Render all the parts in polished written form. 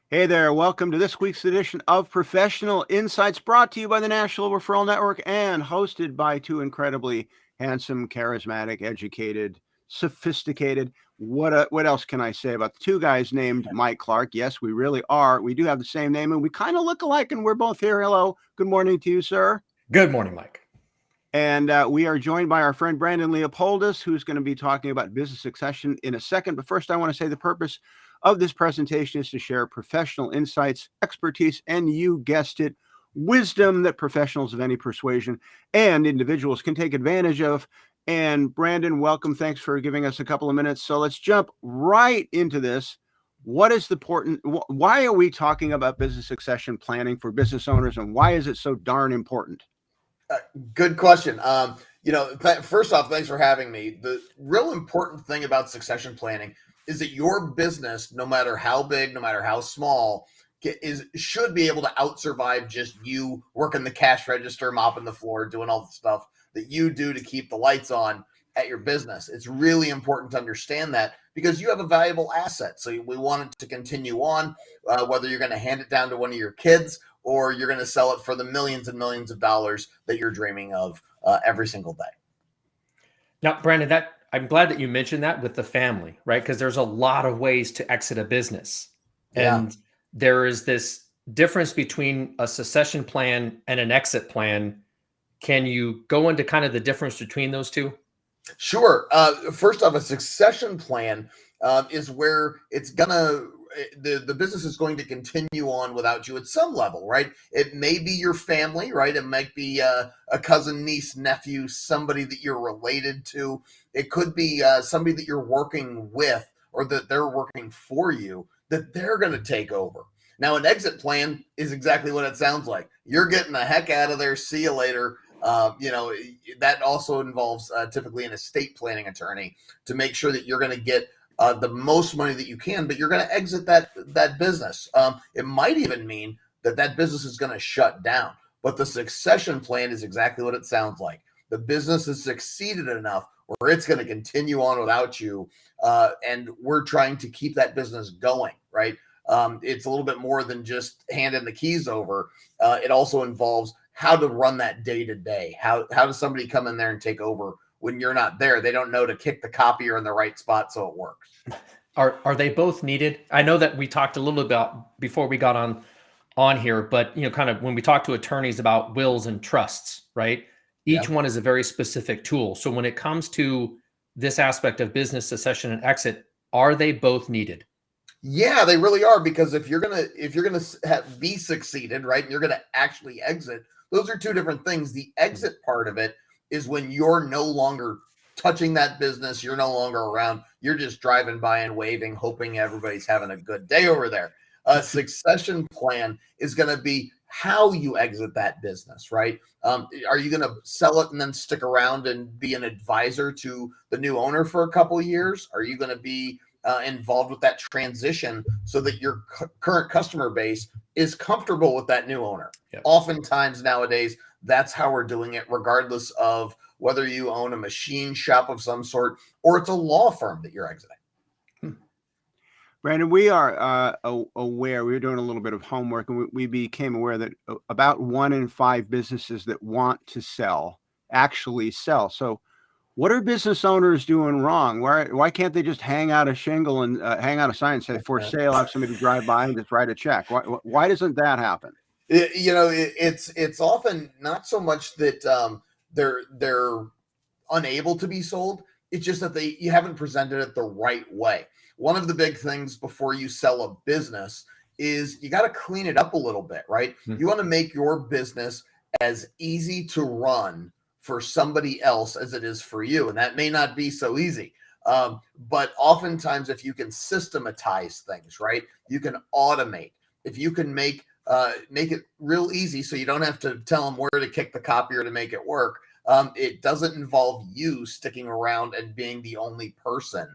Hey there, welcome to this week's edition of Professional Insights, brought to you by the National Referral Network and hosted by two incredibly handsome, charismatic, educated, sophisticated. What else can I say about the two guys named Mike Clark? Yes, we really are. We do have the same name and we kind of look alike, and we're both here. Hello. Good morning to you, sir. Good morning, Mike. And we are joined by our friend Brandon Leopoldus, who's going to be talking about business succession in a second. But first, I want to say the purpose of this presentation is to share professional insights, expertise, and you guessed it, wisdom that professionals of any persuasion and individuals can take advantage of. And Brandon, welcome. Thanks for giving us a couple of minutes. So let's jump right into this. What is the important? Why are we talking about business succession planning for business owners, and why is it so darn important? Good question. First off, thanks for having me. The real important thing about succession planning is that your business, no matter how big, no matter how small, should be able to outsurvive just you working the cash register, mopping the floor, doing all the stuff that you do to keep the lights on at your business. It's really important to understand that because you have a valuable asset. So we want it to continue on, whether you're going to hand it down to one of your kids or you're going to sell it for the millions and millions of dollars that you're dreaming of every single day. Now, Brandon, I'm glad that you mentioned that with the family, right? Because there's a lot of ways to exit a business. And there is this difference between a succession plan and an exit plan. Can you go into kind of the difference between those two? Sure. First off, a succession plan is where the business is going to continue on without you at some level, right? It may be your family, right? It might be a cousin, niece, nephew, somebody that you're related to. It could be somebody that you're working with or that they're working for you, that they're going to take over. Now, an exit plan is exactly what it sounds like. You're getting the heck out of there. See you later. That also involves typically an estate planning attorney to make sure that you're going to get the most money that you can, but you're going to exit that business. It might even mean that business is going to shut down, but the succession plan is exactly what it sounds like. The business has succeeded enough where it's going to continue on without you, and we're trying to keep that business going, right? It's a little bit more than just handing the keys over. It also involves how to run that day to day. How does somebody come in there and take over when you're not there? They don't know to kick the copier in the right spot so it works. Are they both needed? I know that we talked a little about before we got on here, but kind of when we talk to attorneys about wills and trusts, right? Each one is a very specific tool. So when it comes to this aspect of business succession and exit, are they both needed? Yeah, they really are, because if you're gonna be succeeded, right, and you're gonna actually exit, those are two different things. The exit part of it is when you're no longer touching that business, you're no longer around, you're just driving by and waving, hoping everybody's having a good day over there. A succession plan is going to be how you exit that business, right? Are you going to sell it and then stick around and be an advisor to the new owner for a couple of years? Are you going to be involved with that transition so that your current customer base is comfortable with that new owner? Yep. Oftentimes nowadays, that's how we're doing it, regardless of whether you own a machine shop of some sort or it's a law firm that you're exiting. Brandon, we are aware, we were doing a little bit of homework, and we became aware that about 1 in 5 businesses that want to sell actually sell. So what are business owners doing wrong? Why can't they just hang out a shingle and hang out a sign and say for sale, have somebody drive by and just write a check? Why doesn't that happen? It's often not so much that they're unable to be sold. It's just that you haven't presented it the right way. One of the big things before you sell a business is you got to clean it up a little bit, right? Mm-hmm. You want to make your business as easy to run for somebody else as it is for you. And that may not be so easy. But oftentimes, if you can systematize things, right, you can automate. If you can make it real easy so you don't have to tell them where to kick the copier to make it work. It doesn't involve you sticking around and being the only person.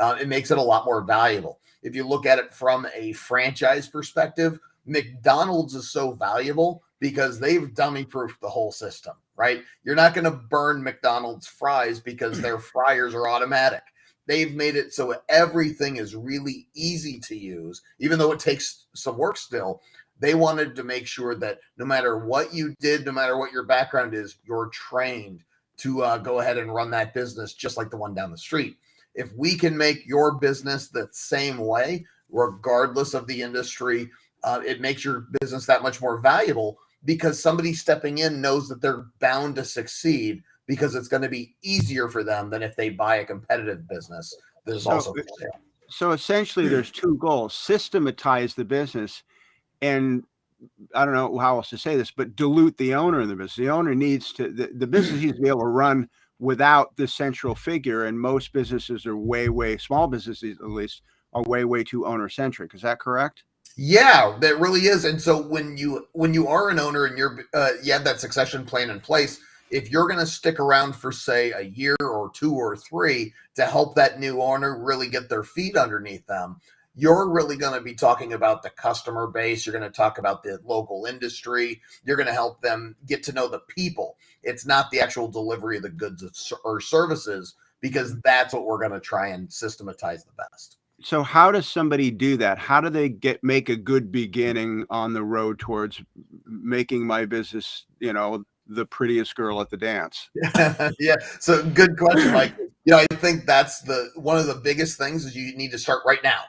It makes it a lot more valuable. If you look at it from a franchise perspective, McDonald's is so valuable because they've dummy-proofed the whole system, right? You're not going to burn McDonald's fries because their fryers are automatic. They've made it so everything is really easy to use, even though it takes some work still. They wanted to make sure that no matter what you did, no matter what your background is, you're trained to go ahead and run that business just like the one down the street. If we can make your business the same way, regardless of the industry, it makes your business that much more valuable because somebody stepping in knows that they're bound to succeed because it's going to be easier for them than if they buy a competitive business. There's So essentially there's two goals: systematize the business, and I don't know how else to say this, but dilute the owner of the business. The owner needs to, the business needs to be able to run without the central figure. And most businesses are way, small businesses at least, are way too owner centric. Is that correct? Yeah, that really is. And so when you are an owner and you have that succession plan in place, if you're going to stick around for say a year or 2 or 3 to help that new owner really get their feet underneath them, you're really going to be talking about the customer base. You're going to talk about the local industry. You're going to help them get to know the people. It's not the actual delivery of the goods or services, because that's what we're going to try and systematize the best. So how does somebody do that? How do they make a good beginning on the road towards making my business, the prettiest girl at the dance? Yeah. So good question, Mike. I think that's one of the biggest things is you need to start right now.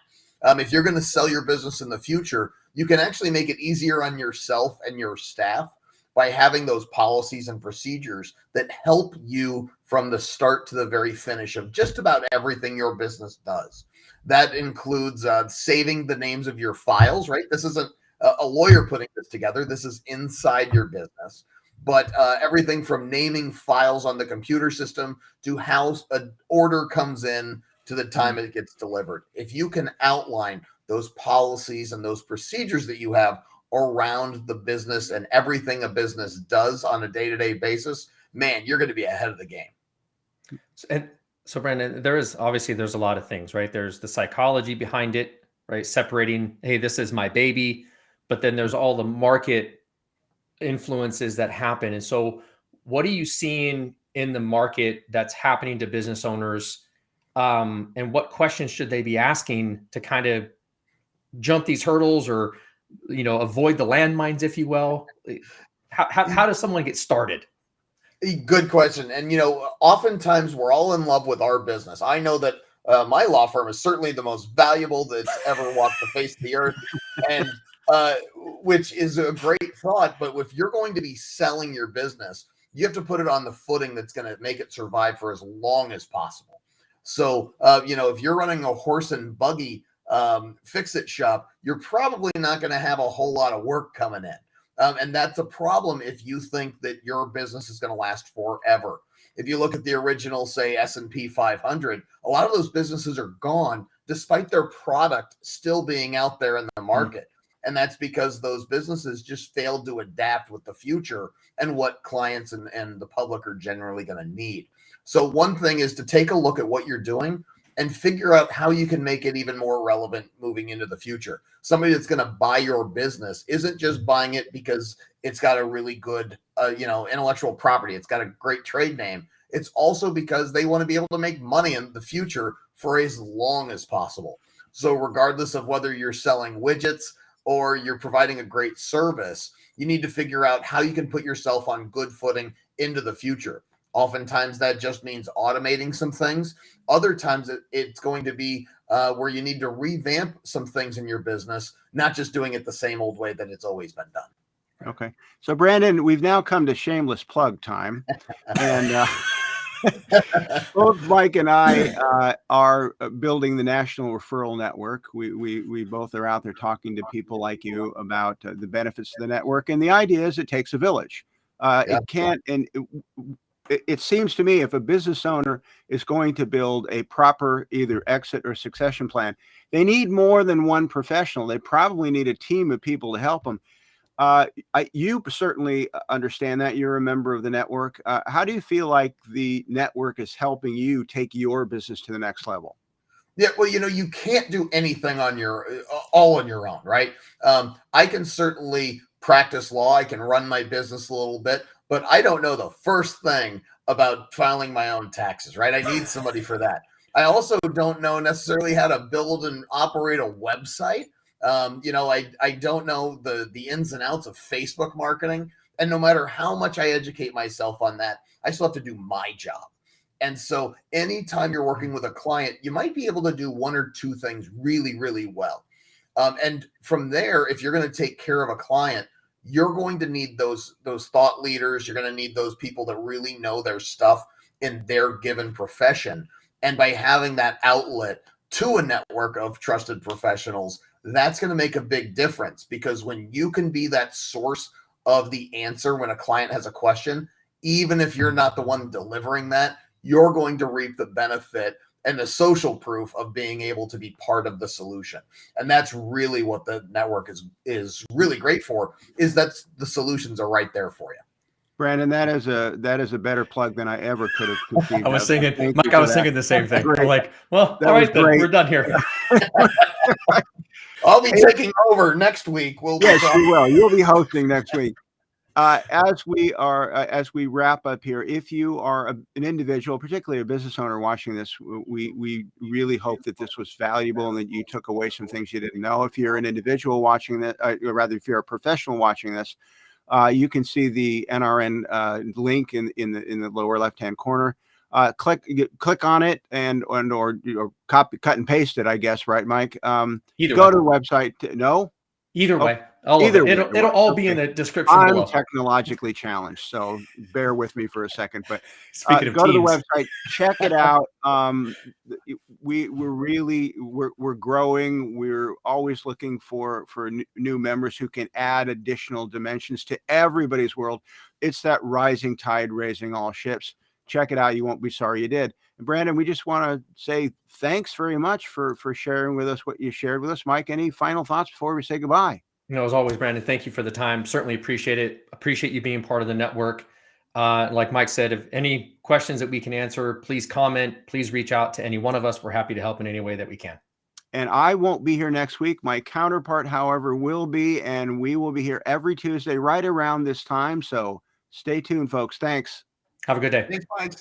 If you're going to sell your business in the future, you can actually make it easier on yourself and your staff by having those policies and procedures that help you from the start to the very finish of just about everything your business does. That includes saving the names of your files, right? This isn't a lawyer putting this together. This is inside your business. But everything from naming files on the computer system to how an order comes in to the time it gets delivered. If you can outline those policies and those procedures that you have around the business and everything a business does on a day-to-day basis, man, you're going to be ahead of the game. And so, Brandon, there's a lot of things, right? There's the psychology behind it, right? Separating, hey, this is my baby, but then there's all the market influences that happen. And so what are you seeing in the market that's happening to business owners? And what questions should they be asking to kind of jump these hurdles or, avoid the landmines, if you will? How does someone get started? Good question. And, oftentimes we're all in love with our business. I know that my law firm is certainly the most valuable that's ever walked the face of the earth. And which is a great thought. But if you're going to be selling your business, you have to put it on the footing that's going to make it survive for as long as possible. So, if you're running a horse and buggy fix-it shop, you're probably not going to have a whole lot of work coming in. And that's a problem if you think that your business is going to last forever. If you look at the original, say, S&P 500, a lot of those businesses are gone despite their product still being out there in the market. And that's because those businesses just failed to adapt with the future and what clients and the public are generally going to need. So one thing is to take a look at what you're doing and figure out how you can make it even more relevant moving into the future. Somebody that's going to buy your business isn't just buying it because it's got a really good, intellectual property. It's got a great trade name. It's also because they want to be able to make money in the future for as long as possible. So regardless of whether you're selling widgets or you're providing a great service, you need to figure out how you can put yourself on good footing into the future. Oftentimes that just means automating some things. Other times it's going to be where you need to revamp some things in your business, not just doing it the same old way that it's always been done. Okay. So Brandon, we've now come to shameless plug time. And both Mike and I are building the National Referral Network. We both are out there talking to people like you about the benefits of the network. And the idea is it takes a village. It can't, and it seems to me if a business owner is going to build a proper either exit or succession plan, they need more than one professional. They probably need a team of people to help them. You certainly understand that. You're a member of the network. How do you feel like the network is helping you take your business to the next level? Yeah, well, you can't do anything all on your own, right? I can certainly practice law. I can run my business a little bit, but I don't know the first thing about filing my own taxes, right? I need somebody for that. I also don't know necessarily how to build and operate a website. I don't know the ins and outs of Facebook marketing. And no matter how much I educate myself on that, I still have to do my job. And so anytime you're working with a client, you might be able to do one or two things really, really well. And from there, if you're going to take care of a client, you're going to need those thought leaders. You're going to need those people that really know their stuff in their given profession. And by having that outlet to a network of trusted professionals, that's going to make a big difference, because when you can be that source of the answer when a client has a question, even if you're not the one delivering that, you're going to reap the benefit and the social proof of being able to be part of the solution. And that's really what the network is really great for, is that the solutions are right there for you. Brandon, that is a better plug than I ever could have conceived. I was of. thinking, Thank Mike, you I for was that. thinking the same thing. Great. I'm like, well, That all was right, then great. we're done here. I'll be taking over next week. Yes, you will. You'll be hosting next week. As we wrap up here, if you are an individual, particularly a business owner watching this, we really hope that this was valuable and that you took away some things you didn't know. If you're an individual watching that, or rather, if you're a professional watching this, you can see the NRN link in the lower left-hand corner. Click on it or copy, cut and paste it, I guess, right, Mike? Either Go way. to the website. No. Either Oh, way, all of either it. way. It'll all be in the description I'm below. technologically challenged, so bear with me for a second. But Speaking of go to the teams, website, check it out. We're growing. We're always looking for new members who can add additional dimensions to everybody's world. It's that rising tide raising all ships. Check it out. You won't be sorry you did. And Brandon, we just want to say thanks very much for sharing with us what you shared with us. Mike, any final thoughts before we say goodbye? as always, Brandon, thank you for the time. Certainly appreciate it. Appreciate you being part of the network. Like Mike said, if any questions that we can answer, please comment. Please reach out to any one of us. We're happy to help in any way that we can. And I won't be here next week. My counterpart, however, will be, and we will be here every Tuesday right around this time. So stay tuned, folks. Thanks. Have a good day. Thanks, Mike.